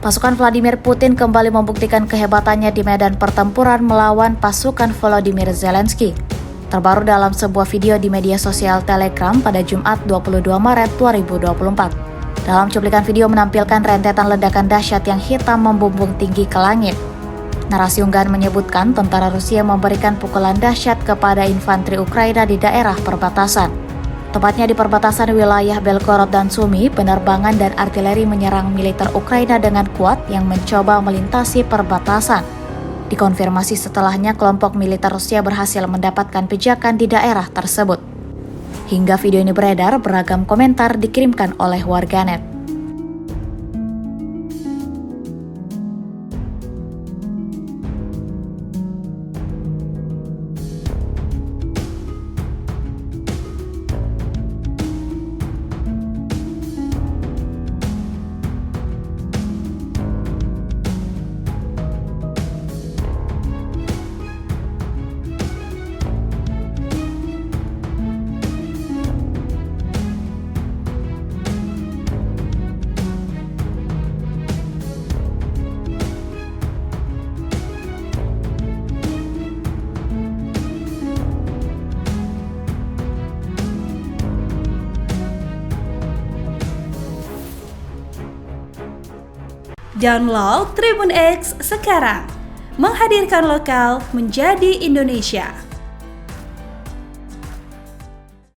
Pasukan Vladimir Putin kembali membuktikan kehebatannya di medan pertempuran melawan pasukan Volodymyr Zelensky. Terbaru dalam sebuah video di media sosial Telegram pada Jumat 22 Maret 2024. Dalam cuplikan video menampilkan rentetan ledakan dahsyat yang hitam membumbung tinggi ke langit. Narasi unggahan menyebutkan tentara Rusia memberikan pukulan dahsyat kepada infanteri Ukraina di daerah perbatasan. Tepatnya di perbatasan wilayah Belgorod dan Sumy, penerbangan dan artileri menyerang militer Ukraina dengan kuat yang mencoba melintasi perbatasan. Dikonfirmasi setelahnya kelompok militer Rusia berhasil mendapatkan pijakan di daerah tersebut. Hingga video ini beredar, beragam komentar dikirimkan oleh warganet. Download Tribun X sekarang, menghadirkan lokal menjadi Indonesia.